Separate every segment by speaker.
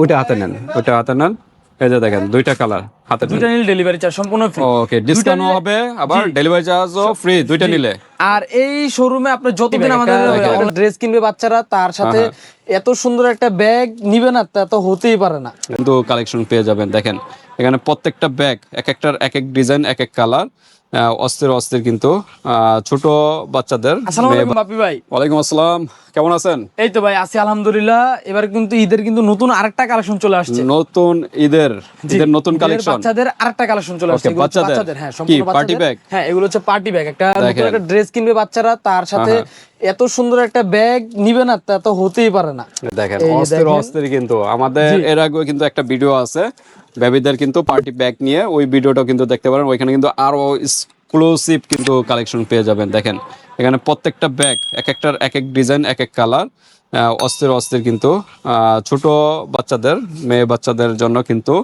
Speaker 1: ওইটা হাতে নেন, ওইটা হাতে নেন। এই যে দেখেন দুইটা কালার হাতে,
Speaker 2: দুইটা নিলে ডেলিভারি চার্জ সম্পূর্ণ ফ্রি।
Speaker 1: ওকে, ডিসকাউন্ট হবে, আবার ডেলিভারি চার্জও ফ্রি দুইটা নিলে।
Speaker 2: আর এই শোরুমে আপনি যতদিন আমাদের ড্রেস কিনবে বাচ্চারা, তার সাথে এত সুন্দর একটা ব্যাগ নিবে না, তা তো হতেই পারে না।
Speaker 1: কিন্তু কালেকশন পেয়ে যাবেন। দেখেন এখানে প্রত্যেকটা ব্যাগ এক একটার এক এক ডিজাইন, এক এক কালার, অস্থির অস্থির কিন্তু ছোট বাচ্চাদের।
Speaker 2: আসসালামু আলাইকুম বাপি ভাই।
Speaker 1: ওয়ালাইকুম আসসালাম, কেমন আছেন?
Speaker 2: এই তো ভাই আছি আলহামদুলিল্লাহ। এবার কিন্তু ঈদের কিন্তু নতুন আরেকটা কালেকশন চলে আসছে।
Speaker 1: নতুন ঈদের নতুন কালেকশন,
Speaker 2: বাচ্চাদের আরেকটা কালেকশন চলে আসছে।
Speaker 1: বাচ্চাদের
Speaker 2: হ্যাঁ,
Speaker 1: কি
Speaker 2: সম্পূর্ণ
Speaker 1: পার্টি
Speaker 2: বাচ্চাদের।
Speaker 1: ব্যাগ?
Speaker 2: হ্যাঁ, এগুলো হচ্ছে পার্টি ব্যাগ। একটা নতুন একটা ড্রেস কিনবে বাচ্চারা, তার সাথে এত সুন্দর একটা ব্যাগ নিবে না, তা তো হতেই পারে না।
Speaker 1: দেখেন অস্থির অস্থির কিন্তু আমাদের এর আগে কিন্তু একটা ভিডিও আছে বেবিদের কিন্তু পার্টি ব্যাগ নিয়ে, ওই ভিডিওটাও কিন্তু দেখতে পারেন। ওইখানে কিন্তু আরো এক্সক্লুসিভ কিন্তু কালেকশন পেয়ে যাবেন। দেখেন এখানে প্রত্যেকটা ব্যাগ এক একটার এক এক ডিজাইন, এক এক কালার, অস্থির অস্থির কিন্তু ছোট বাচ্চাদের, মেয়ে বাচ্চাদের জন্য কিন্তু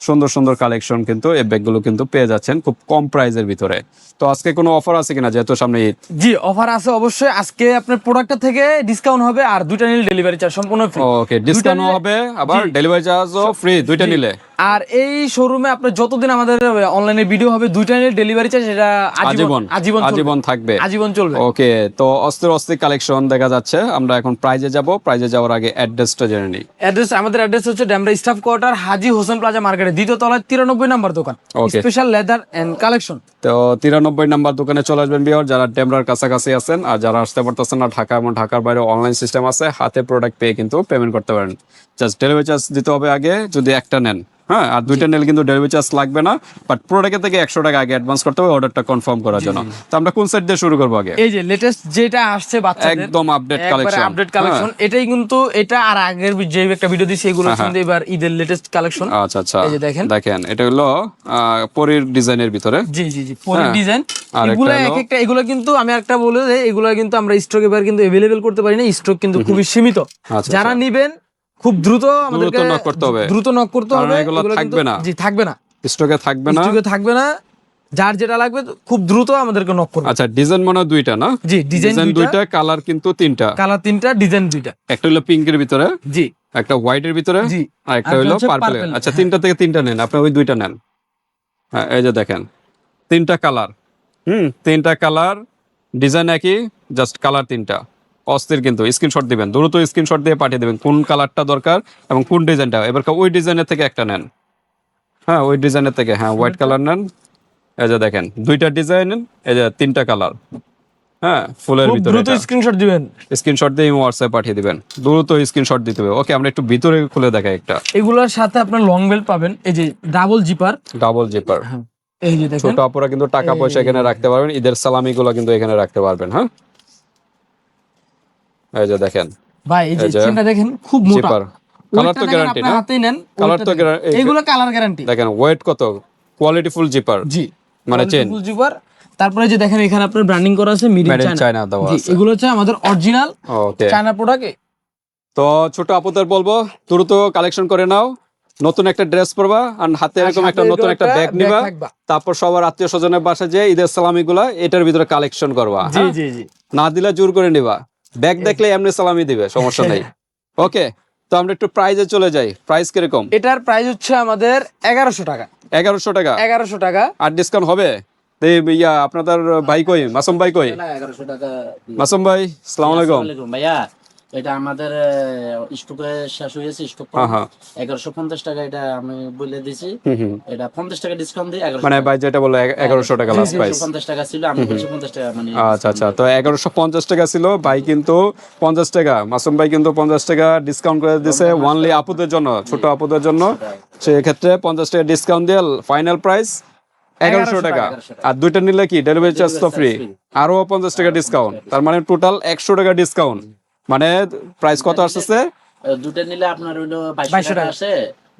Speaker 1: সুন্দর সুন্দর কালেকশন কিন্তু এই ব্যাগগুলো কিন্তু পেয়ে যাচ্ছেন খুব কম প্রাইসের ভিতরে। তো আজকে কোনো অফার আছে কিনা, যেহেতু সামনে ঈদ?
Speaker 2: জি, অফার আছে অবশ্যই। আজকে আপনার প্রোডাক্টটা থেকে ডিসকাউন্ট হবে, আর দুইটা নিলে ডেলিভারি চার্জ সম্পূর্ণ ফ্রি।
Speaker 1: ওকে, ডিসকাউন্ট হবে, আবার ডেলিভারি চার্জও ফ্রি দুইটা নিলে।
Speaker 2: আর এই শোরুমে আপনার যতদিন আমাদের অনলাইনে ভিডিও হবে, দুইটা নিলে ডেলিভারি চার্জ এটা আজীবন
Speaker 1: থাকবে,
Speaker 2: আজীবন চলবে।
Speaker 1: ওকে, তো অস্থির অস্থির কালেকশন দেখা যাচ্ছে। আমরা এখন প্রাইজে যাব, প্রাইজে যাওয়ার আগে অ্যাড্রেসটা জেনে নিই।
Speaker 2: আমাদের অ্যাড্রেস হচ্ছে ডেমরা স্টাফ কোয়ার্টার, হাজী হোসেন প্লাজা মার্কেটের দ্বিতীয় তলায় 93 নম্বর দোকান, স্পেশাল লেদার এন্ড কালেকশন।
Speaker 1: তো 93 নাম্বার দোকানে চলে আসবেন বিয়ার, যারা ডেমরার কাছাকাছি আছেন। আর যারা আসতে পারতেছেন না, ঢাকা এবং ঢাকার বাইরে অনলাইন সিস্টেম আছে, হাতে প্রোডাক্ট পেয়ে কিন্তু পেমেন্ট করতে পারেন। জাস্ট ডেলিভারি চার্জ দিতে হবে আগে, যদি একটা নেন। হ্যাঁ, আর দুইটা নিলে কিন্তু ডেলিভারি চার্জ লাগবে না, বাট প্রোডাক্টের থেকে 100 টাকা আগে অ্যাডভান্স করতে হবে অর্ডারটা কনফার্ম করার জন্য। তো আমরা কোন সাইড দিয়ে শুরু করবো আগে?
Speaker 2: এই যে লেটেস্ট যেটা আসছে বাচ্চাদের,
Speaker 1: একদম আপডেট কালেকশন।
Speaker 2: এটাই কিন্তু, এটা আর আগের যে একটা ভিডিও দিছি এগুলো কিন্তু এবার ঈদের লেটেস্ট কালেকশন।
Speaker 1: আচ্ছা আচ্ছা,
Speaker 2: এই যে দেখেন
Speaker 1: এটা হলো পরীর ডিজাইনের ভিতরে।
Speaker 2: জি জি জি, পরীর ডিজাইন। এগুলো এক একটা, এগুলো কিন্তু আমি একটা বলে দেই, এগুলো কিন্তু আমরা স্টক এবার কিন্তু अवेलेबल করতে পারি না, স্টক কিন্তু খুবই সীমিত। যারা নেবেন খুব দ্রুত আমাদেরকে
Speaker 1: নক করতে হবে,
Speaker 2: দ্রুত নক করতে হবে।
Speaker 1: এগুলো থাকবে না,
Speaker 2: জি থাকবে না,
Speaker 1: স্টকে থাকবে না।
Speaker 2: যার যেটা লাগবে খুব দ্রুত আমাদেরকে নক করবে।
Speaker 1: আচ্ছা, ডিজাইন মনে দুইটা না?
Speaker 2: জি, ডিজাইন দুইটা,
Speaker 1: কালার কিন্তু তিনটা,
Speaker 2: কালার তিনটা, ডিজাইন দুইটা।
Speaker 1: একটা হলো পিঙ্কের ভিতরে,
Speaker 2: জি,
Speaker 1: একটা হোয়াইটের ভিতরে,
Speaker 2: জি,
Speaker 1: আর একটা হলো পার্পল। আচ্ছা, তিনটা থেকে তিনটা নেন, আপনি ওই দুইটা নেন। হ্যাঁ, এই যে দেখেন তিনটা কালার, তিনটা কালার, ডিজাইন একই, জাস্ট কালার তিনটা। অস্থির কিন্তু, স্ক্রিনশট দিবেন, দ্রুত স্ক্রিনশট দিয়ে পাঠিয়ে দেবেন কোন কালারটা দরকার এবং কোন ডিজাইনটা। এবার ওই ডিজাইনের থেকে একটা নেন। হ্যাঁ, ওই ডিজাইনের থেকে, হ্যাঁ, হোয়াইট কালার নেন। এই যে দেখেন দুইটা ডিজাইন, এই যে তিনটা কালার। হ্যাঁ, ফুলের ভিতরে
Speaker 2: দ্রুত স্ক্রিনশট দিবেন,
Speaker 1: স্ক্রিনশট দিয়ে হোয়াটসঅ্যাপ পাঠিয়ে দিবেন, দ্রুত স্ক্রিনশট দিতে হবে। ওকে, আমরা একটু ভিতরে খুলে দেখাই একটা।
Speaker 2: এগুলোর সাথে আপনার লং বেল্ট পাবেন, এই যে ডাবল জিপার। এই যে দেখেন
Speaker 1: ছোট আপুরা কিন্তু টাকা পয়সা এখানে রাখতে পারবেন, ঈদের সালামি গুলো কিন্তু এখানে রাখতে পারবেন। হ্যাঁ, এই যে দেখেন
Speaker 2: ভাই, এই যে চেনটা দেখেন খুব মোটা,
Speaker 1: কালার তো গ্যারান্টি না?
Speaker 2: হাতেই নেন,
Speaker 1: কালার তো
Speaker 2: এগুলো কালার গ্যারান্টি।
Speaker 1: দেখেন ওয়েট কত, কোয়ালিটি ফুল জিপার।
Speaker 2: জি,
Speaker 1: মানে চেন
Speaker 2: ফুল জিপার। তারপরে যে দেখেন এখানে আপনার ব্র্যান্ডিং করা আছে, মেড ইন চায়না
Speaker 1: দেওয়া আছে।
Speaker 2: এগুলো হচ্ছে আমাদের অরিজিনাল চায়না প্রোডাক্ট।
Speaker 1: তো ছোট আপুদের বলবো দ্রুত কালেকশন করে নাও, নতুন একটা ড্রেস পরবা আর হাতে এরকম একটা নতুন একটা ব্যাগ নিবা, তারপর সবার আত্মীয় স্বজনের বাসায় যে ঈদের সালামি গুলা এটার ভিতরে কালেকশন করবা।
Speaker 2: জি জি জি, না
Speaker 1: দিলে জোর করে নিবা, ব্যাগ দেখলে এমনি সালামি দিবে, সমস্যা নেই। ওকে, তো আমরা একটু প্রাইজে চলে যাই। প্রাইস কিরকম?
Speaker 2: এটার প্রাইস হচ্ছে আমাদের 1100 টাকা।
Speaker 1: 1100 টাকা?
Speaker 2: 1100 টাকা।
Speaker 1: আর ডিসকাউন্ট হবে? আপনাদের ভাই কই, মাসুম ভাই কই?
Speaker 3: 1100 টাকা।
Speaker 1: মাসুম ভাই, আসসালামু আলাইকুম।
Speaker 3: ভাইয়া, এটা আমাদের স্টকে শেষ হয়েছে, স্টক 1150 টাকা, এটা আমি বলে দিছি। এটা 50 টাকা ডিসকাউন্ট দিই, 1100
Speaker 1: মানে ভাই যেটা বলে 1100 টাকা লাস্ট প্রাইস।
Speaker 3: 50 টাকা ছিল, আমি 50 টাকা মানে।
Speaker 1: আচ্ছা আচ্ছা, তো 1150 টাকা ছিল, ভাই কিন্তু 50 টাকা, মাসুম ভাই কিন্তু 50 টাকা ডিসকাউন্ট করে দিয়েছে ওনলি আপুদের জন্য, ছোট আপুদের জন্য। সেই ক্ষেত্রে 50 টাকা ডিসকাউন্ট দিয়ে ফাইনাল প্রাইস 1100 টাকা। আর দুইটা নিলে কি ডেলিভারি চার্জ তো ফ্রি, আরো 50 টাকা ডিসকাউন্ট, তার মানে টোটাল 100 টাকা ডিসকাউন্ট। মানে প্রাইস কত আসছে?
Speaker 3: দুটো নিলে আপনার হলো 2200 টাকা আসে।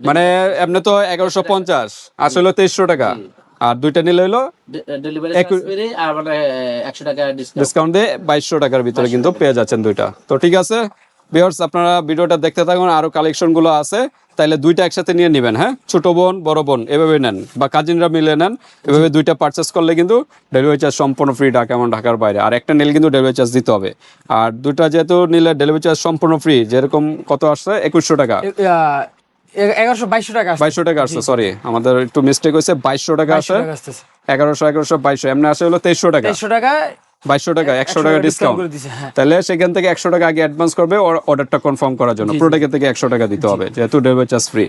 Speaker 1: মানে এমনি তো 1150, আসলে 2300 টাকা। আর দুইটা নিলে হলো
Speaker 3: ডেলিভারি চার্জ ফ্রি, আর মানে 100 টাকা
Speaker 1: ডিসকাউন্ট দিয়ে 2200 টাকার ভিতরে কিন্তু পেয়ে যাচ্ছেন দুইটা। তো ঠিক আছে ভিউয়ার্স, আপনারা ভিডিওটা দেখতে থাকুন, আরো কালেকশন গুলো আছে, তাইলে দুইটা একসাথে নিয়ে নেবেন। হ্যাঁ, ছোট বোন বড় বোন এভাবে নেন, বা কাজিনরা মিলে নেন, এভাবে দুইটা পারচেস করলে কিন্তু ডেলিভারি চার্জ সম্পূর্ণ ফ্রি, ঢাকা এবং ঢাকার বাইরে। আর একটা নিলে কিন্তু ডেলিভারি চার্জ দিতে হবে। আর দুইটা যেহেতু নিলে ডেলিভারি চার্জ সম্পূর্ণ ফ্রি, যেরকম কত আসছে 2100 টাকা।
Speaker 2: 2200 টাকা
Speaker 1: 2200 টাকা আসছে, সরি আমাদের একটু মিস্টেক হয়েছে, 2200 টাকা আছে, 1100 2200 এমনি আসে হলো 2300 টাকা,
Speaker 2: 2300 টাকা
Speaker 1: 2200 টাকা 100 টাকা ডিসকাউন্ট
Speaker 2: করে দিছে। হ্যাঁ,
Speaker 1: তাহলে সেখান থেকে 100 টাকা আগে অ্যাডভান্স করবে অর্ডারটা কনফার্ম করার জন্য, প্রোডাক্টের থেকে 100 টাকা দিতে হবে যেহেতু ডেলিভারি চার্জ ফ্রি।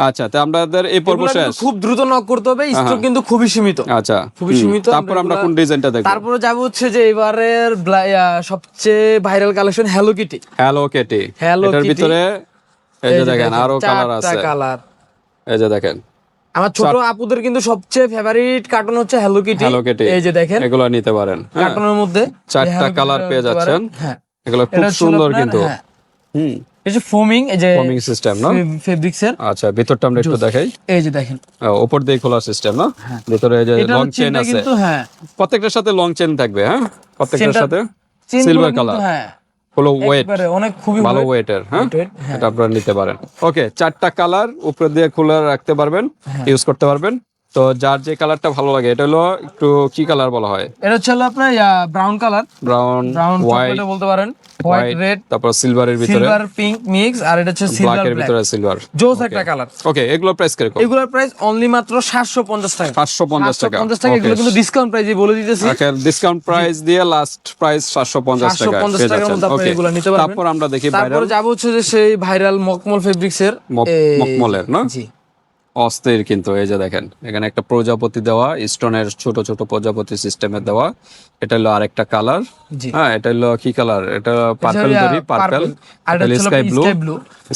Speaker 1: আচ্ছা, তো আমাদের এই পর্ব
Speaker 2: এগুলা
Speaker 1: শেষ।
Speaker 2: কিন্তু খুব দ্রুত নক করতে হবে, স্টক কিন্তু খুবই সীমিত।
Speaker 1: আচ্ছা,
Speaker 2: খুবই সীমিত।
Speaker 1: তারপর আমরা কোন ডিজাইনটা দেখব?
Speaker 2: তারপরে যাব হচ্ছে যে এবারের সবচেয়ে viral collection Hello Kitty.
Speaker 1: Hello Kitty, এটার ভিতরে এই যে দেখেন আরো কালার আছে,
Speaker 2: কালার
Speaker 1: এই যে দেখেন
Speaker 2: আমার ছোট আপুদের কিন্তু সবচেয়ে ফেভারিট কার্টুন হচ্ছে হ্যালো কিটি।
Speaker 1: হ্যালো কেটি,
Speaker 2: এই যে দেখেন
Speaker 1: এগুলো নিতে পারেন,
Speaker 2: কার্টুনের মধ্যে
Speaker 1: 4টা কালার পেয়ে যাচ্ছেন।
Speaker 2: হ্যাঁ,
Speaker 1: এগুলো খুব সুন্দর কিন্তু।
Speaker 2: এই যে ফোমিং, এই যে
Speaker 1: ফোমিং সিস্টেম না,
Speaker 2: ফেব্রিক্স এর।
Speaker 1: আচ্ছা, ভিতরটা আমরা একটু দেখাই।
Speaker 2: এই যে দেখেন
Speaker 1: উপর দিয়ে খোলা সিস্টেম না, ভিতরে এই যে
Speaker 2: এটা
Speaker 1: লং
Speaker 2: হচ্ছে
Speaker 1: চেন
Speaker 2: এটা
Speaker 1: আছে,
Speaker 2: কিন্তু হ্যাঁ
Speaker 1: প্রত্যেকটার সাথে লং চেন থাকবে। হ্যাঁ, প্রত্যেকটার
Speaker 2: চেনটা-
Speaker 1: সাথে
Speaker 2: চেনগুলো
Speaker 1: সিলভার
Speaker 2: কিন্তু
Speaker 1: কালার,
Speaker 2: হ্যাঁ
Speaker 1: হলো ওয়েট,
Speaker 2: একবারে অনেক খুবই
Speaker 1: ভালো
Speaker 2: weight।
Speaker 1: ওয়েটের। হ্যাঁ,
Speaker 2: weight, হ্যাঁ।
Speaker 1: এটা আপনারা নিতে পারেন। ওকে, 4টা কালার উপরে দিয়ে খোলা রাখতে পারবেন, ইউজ করতে পারবেন। তো যার যে কালারটা ভালো লাগে, এটা হলো একটু কি কালার বলা হয়?
Speaker 2: এটা হচ্ছে হলো আপনার brown colour,
Speaker 1: brown,
Speaker 2: brown
Speaker 1: white,
Speaker 2: chocolate বলতে পারেন, হোয়াইট রেড,
Speaker 1: তারপর সিলভারের ভিতরে,
Speaker 2: সিলভার পিঙ্ক মিক্স, আর এটা হচ্ছে সিলভার
Speaker 1: ব্ল্যাকের
Speaker 2: ব্ল্যাক,
Speaker 1: ভিতরে সিলভার।
Speaker 2: জোস একটা কালার।
Speaker 1: ওকে, এগুলো প্রাইস কিরকম?
Speaker 2: এগুলোর প্রাইস অনলি মাত্র 750 টাকা।
Speaker 1: 550 টাকা।
Speaker 2: 750 টাকা। এগুলো কিন্তু ডিসকাউন্ট প্রাইসে বলে দিতেছি।
Speaker 1: ওকে, ডিসকাউন্ট প্রাইস দিয়ে লাস্ট প্রাইস 750 টাকা
Speaker 2: 750
Speaker 1: পেয়ে
Speaker 2: টাকার
Speaker 1: যাচ্ছেন।
Speaker 2: মধ্যে আপনি
Speaker 1: ওকে,
Speaker 2: এগুলো নিতে পারবেন।
Speaker 1: তারপর আমরা দেখি ভাইরাল
Speaker 2: তারপরে যাব হচ্ছে যে সেই ভাইরাল মকমল ফেব্রিক্স এর
Speaker 1: মকমলের না,
Speaker 2: জি
Speaker 1: অস্থির কিন্তু। এই যে দেখেন এখানে একটা প্রজাপতি দেওয়া, স্টোনের ছোট ছোট প্রজাপতি সিস্টেমের দেওয়া। এটা হলো আরেকটা কালার।
Speaker 2: জি
Speaker 1: হ্যাঁ, এটা হলো কি কালার? এটা পার্পল ধরি, পার্পল,
Speaker 2: আর এটা হচ্ছে
Speaker 1: স্কাই ব্লু,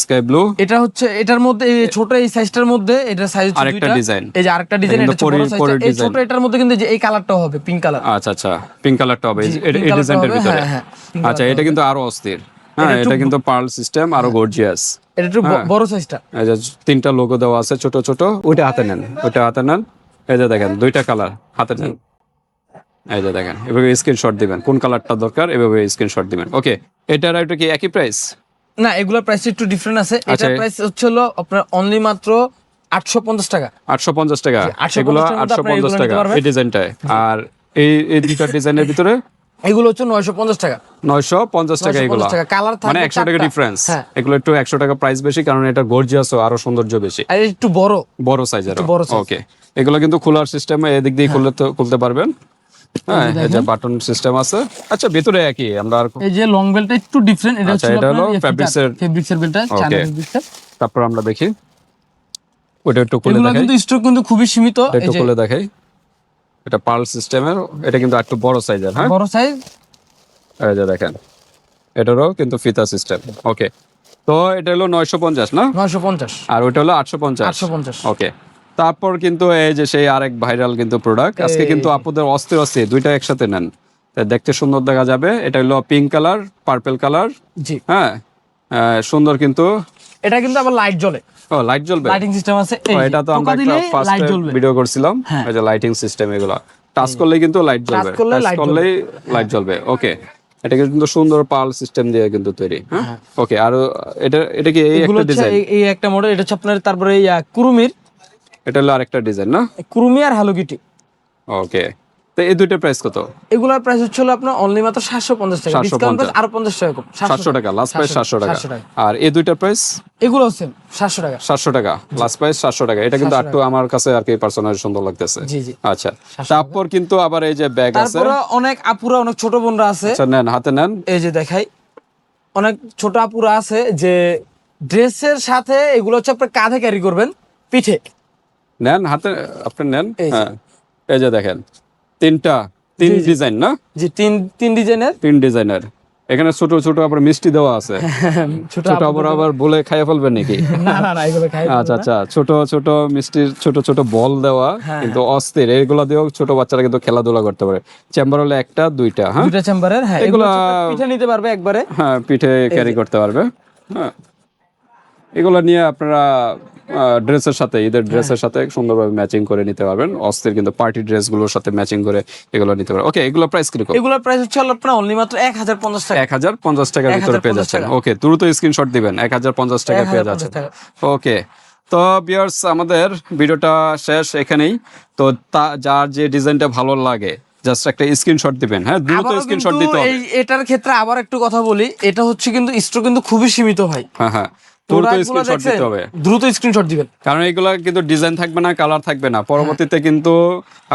Speaker 1: স্কাই ব্লু।
Speaker 2: এটা হচ্ছে এটার মধ্যে এই ছোট এই সাইজটার মধ্যে এটা সাইজ হচ্ছে
Speaker 1: আরেকটা
Speaker 2: দুইটা।
Speaker 1: ডিজাইন,
Speaker 2: এই যে আরেকটা ডিজাইন, এটা হচ্ছে বড় সাইজ। এই
Speaker 1: ডিজাইন।
Speaker 2: ছোট এটার মধ্যে কিন্তু যে এই কালারটাও হবে পিঙ্ক কালার।
Speaker 1: আচ্ছা আচ্ছা, পিঙ্ক কালারটা হবে
Speaker 2: জি,
Speaker 1: এই
Speaker 2: pink
Speaker 1: ডিজাইনটার
Speaker 2: colourটা হবে,
Speaker 1: ভিতরে।
Speaker 2: হ্যাঁ, হ্যাঁ, pink
Speaker 1: আচ্ছা,
Speaker 2: colourটা
Speaker 1: এটা কিন্তু আরো অস্থির। হ্যাঁ, এটা কিন্তু পার্ল সিস্টেম, আরো গর্জিয়াস।
Speaker 2: এটা একটু বড় সাইজটা।
Speaker 1: এই যে 3টা লোগো দেওয়া আছে ছোট ছোট। ওইটা হাতে নেন, ওইটা হাতে নেন। এই যে দেখেন 2টা কালার হাতে নেন। এই যে দেখেন, এভাবে স্ক্রিনশট দিবেন, কোন কালারটা দরকার এভাবে স্ক্রিনশট দিবেন। ওকে, এটার এটা কি একই প্রাইস?
Speaker 2: না, এগুলোর প্রাইস একটু ডিফারেন্ট আছে। এটার প্রাইস হচ্ছে হলো আপনার অনলি মাত্র 850 টাকা।
Speaker 1: 850 টাকা,
Speaker 2: 850
Speaker 1: এগুলো
Speaker 2: টাকার মধ্যে আপনারা
Speaker 1: 850
Speaker 2: এগুলো
Speaker 1: টাকা
Speaker 2: নিতে পারবেন।
Speaker 1: এই ডিজাইনটায়। আর এই দুইটা ডিজাইনের ভিতরে
Speaker 2: এগুলো হচ্ছে 950 টাকা।
Speaker 1: 950 টাকা এগুলো,
Speaker 2: 950 টাকা। কালার থাকবে
Speaker 1: মানে 100 টাকা
Speaker 2: 4টা।
Speaker 1: ডিফারেন্স।
Speaker 2: হ্যাঁ।
Speaker 1: এগুলো একটু 100 টাকা প্রাইস বেশি, কারণ এটা গর্জিয়াস ও আরো সৌন্দর্য বেশি,
Speaker 2: আর একটু বড়
Speaker 1: বড় সাইজের।
Speaker 2: বড় size।
Speaker 1: ওকে, এগুলো কিন্তু খোলার সিস্টেমে এদিক দিয়ে খুলতে পারবেন। হ্যাঁ, এই যে বাটন সিস্টেম আছে। আচ্ছা, ভিতরে একই আমরা আর
Speaker 2: এই যে লং বেলটা একটু ডিফারেন্ট। এটা
Speaker 1: আচ্ছা,
Speaker 2: হচ্ছে
Speaker 1: এটা হলো
Speaker 2: আপনার ফেব্রিক্স এর বেলটা, চায়না
Speaker 1: Okay.
Speaker 2: ফেব্রিক্সের।
Speaker 1: তারপর আমরা দেখি ওটা একটু খুলে
Speaker 2: এগুলো
Speaker 1: দেখাই,
Speaker 2: কিন্তু স্টক কিন্তু খুবই সীমিত।
Speaker 1: এটা
Speaker 2: এই
Speaker 1: একটু
Speaker 2: যে
Speaker 1: খুলে দেখাই। এটা পার্ল সিস্টেমের, এটা কিন্তু একটু বড় সাইজের। হ্যাঁ,
Speaker 2: বড় সাইজ।
Speaker 1: এই যে দেখেন এটারও কিন্তু ফিতা সিস্টেম। ওকে, তো এটা হলো 950 না,
Speaker 2: 950।
Speaker 1: আর ওটা হলো 850।
Speaker 2: 850।
Speaker 1: ওকে, তারপর কিন্তু এই যে সেই আরেক ভাইরাল কিন্তু প্রোডাক্ট আজকে কিন্তু আপনাদের অস্থির অস্থির দুইটা একসাথে নেন, তাই দেখতে সুন্দর দেখা যাবে। এটা হলো পিঙ্ক কালার, পার্পল কালার।
Speaker 2: জি,
Speaker 1: হ্যাঁ, সুন্দর কিন্তু।
Speaker 2: এটা কিন্তু আবার লাইট জ্বলে,
Speaker 1: ও, লাইট জ্বলবে।
Speaker 2: লাইটিং সিস্টেম আছে। এই
Speaker 1: ও,
Speaker 2: যে,
Speaker 1: এটা তো আমরা
Speaker 2: টোকা দিলে
Speaker 1: একটা ফার্স্ট
Speaker 2: লাইট জ্বলবে।
Speaker 1: ভিডিও করছিলাম।
Speaker 2: হ্যাঁ।
Speaker 1: এই যে লাইটিং সিস্টেম, এগুলো টাচ করলে কিন্তু লাইট জ্বলবে,
Speaker 2: করলে
Speaker 1: টাচ
Speaker 2: light
Speaker 1: করলেই লাইট জ্বলবে। ওকে, এটা কিন্তু সুন্দর পার্ল সিস্টেম দিয়ে কিন্তু তৈরি। হ্যাঁ, ওকে, আর এটা কি এই
Speaker 2: এগুলো
Speaker 1: একটা
Speaker 2: হচ্ছে
Speaker 1: ডিজাইন?
Speaker 2: এই একটা মডেল। এটা হচ্ছে আপনার তারপরে কুরুমির,
Speaker 1: এটা হলো আরেকটা ডিজাইন না?
Speaker 2: কুরুমি আর হ্যালো কিটি।
Speaker 1: ওকে, তো এই দুইটার প্রাইস কত?
Speaker 2: এগুলোর প্রাইস হচ্ছে হলো আপনার অনলি মাত্র 750 টাকা।
Speaker 1: 750
Speaker 2: ডিসকাউন্ট প্রাইস আরো 50 টাকা কম।
Speaker 1: 700 টাকা, লাস্ট প্রাইস 700 টাকা।
Speaker 2: 700 টাকা।
Speaker 1: আর এই দুইটার প্রাইস
Speaker 2: এগুলো সেম 700 টাকা।
Speaker 1: 700 টাকা, লাস্ট প্রাইস 700 টাকা। এটা কিন্তু
Speaker 2: 700
Speaker 1: একটু আমার কাছে আর কি পার্সোনালি সুন্দর লাগতেছে।
Speaker 2: জি, জি।
Speaker 1: আচ্ছা, তারপর কিন্তু আবার এই যে ব্যাগ আছে।
Speaker 2: তারপরে অনেক আপুরা, অনেক ছোট বোনরা আছে।
Speaker 1: আচ্ছা, নেন, হাতে নেন।
Speaker 2: এই যে দেখাই, অনেক ছোট আপুরা আছে যে ড্রেসের সাথে এগুলো হচ্ছে আপনার কাঁধে ক্যারি করবেন, পিঠে
Speaker 1: নেন, হাতে আপনি নেন।
Speaker 2: এই যে।
Speaker 1: হ্যাঁ, এই যে দেখেন তিন ডিজাইন না,
Speaker 2: যে তিন ডিজাইনের।
Speaker 1: 3 ডিজাইনের। এখানে ছোট ছোট আবার মিষ্টি দেওয়া আছে।
Speaker 2: ছোট
Speaker 1: ছোট আবার বলে খাইয়ে ফেলবেন নাকি?
Speaker 2: না এগুলো খাই।
Speaker 1: আচ্ছা আচ্ছা, ছোট ছোট মিষ্টির ছোট ছোট বল দেওয়া, কিন্তু অস্থির। এগুলো দিয়েও ছোট বাচ্চারা কিন্তু খেলাধুলা করতে পারে। চেম্বার হলে 1টা 2টা। হ্যাঁ,
Speaker 2: দুইটা চেম্বারের। হ্যাঁ, এগুলো
Speaker 1: এগুলা-
Speaker 2: হচ্ছে আপনার পিঠে নিতে পারবে একবারে।
Speaker 1: হ্যাঁ, পিঠে ক্যারি করতে পারবে। হ্যাঁ, এগুলো নিয়ে আপনারা ড্রেসের সাথে, ঈদের ড্রেসের সাথে সুন্দরভাবে ম্যাচিং করে নিতে পারবেন। অস্থির কিন্তু পার্টি ড্রেসগুলোর সাথে ম্যাচিং করে এগুলো নিতে পারবেন। ওকে, এগুলো প্রাইস কিরকম?
Speaker 2: এগুলোর প্রাইস হচ্ছে হলো আপনার অনলি মাত্র 1050 টাকা।
Speaker 1: 1050 টাকার ভিতরে পেয়ে
Speaker 2: 1050
Speaker 1: যাচ্ছেন।
Speaker 2: টাকা।
Speaker 1: ওকে, দ্রুত স্ক্রিনশট দিবেন, 1050 টাকা পেয়ে যাচ্ছেন।
Speaker 2: 1050 টাকা।
Speaker 1: ওকে, তো ভিউয়ার্স, আমাদের ভিডিওটা শেষ এখানেই। তো যার যে ডিজাইনটা ভালো লাগে জাস্ট একটা স্ক্রিনশট দিবেন। হ্যাঁ, দ্রুত
Speaker 2: আবারও
Speaker 1: স্ক্রিনশট
Speaker 2: কিন্তু
Speaker 1: দিতে হবে।
Speaker 2: এটার ক্ষেত্রে আবার একটু কথা বলি, এটা হচ্ছে কিন্তু স্টক কিন্তু খুবই সীমিত ভাই।
Speaker 1: হ্যাঁ হ্যাঁ, দ্রুত
Speaker 2: প্রোডাক্টগুলো
Speaker 1: স্ক্রিনশট
Speaker 2: দেখছেন
Speaker 1: দিতে হবে,
Speaker 2: দ্রুত স্ক্রিনশট দিবেন,
Speaker 1: কারণ এগুলা কিন্তু ডিজাইন থাকবে না, কালার থাকবে না, পরবর্তীতে কিন্তু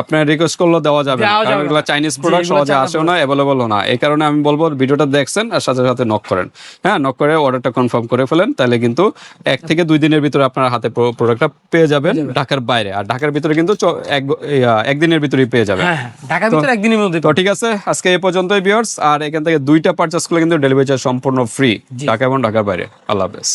Speaker 1: আপনার রিকোয়েস্ট করলে দেওয়া যাবে না, কারণ এগুলো চাইনিজ প্রোডাক্ট, সহজে আসেও না, অ্যাভেলেবল না। এই কারণে আমি বলবো ভিডিওটা দেখছেন আর সাথে সাথে নক করেন, হ্যাঁ, নক করে অর্ডারটা কনফার্ম করে ফেলেন, তাহলে কিন্তু 1 থেকে 2 দিনের ভিতরে আপনার হাতে প্রোডাক্টটা পেয়ে যাবেন ঢাকার বাইরে। আর ঢাকার ভিতরে কিন্তু একদিনের ভিতরেই পেয়ে যাবেন।
Speaker 2: হ্যাঁ ঢাকার ভিতরে একদিনের মধ্যে।
Speaker 1: তো ঠিক আছে, আজকে এই পর্যন্তই ভিউয়ার্স। আর এখান থেকে 2টা পারচেজ করলে কিন্তু ডেলিভারি চার্জ সম্পূর্ণ ফ্রি, ঢাকা এবং ঢাকার বাইরে। আল্লাহ হাফেজ।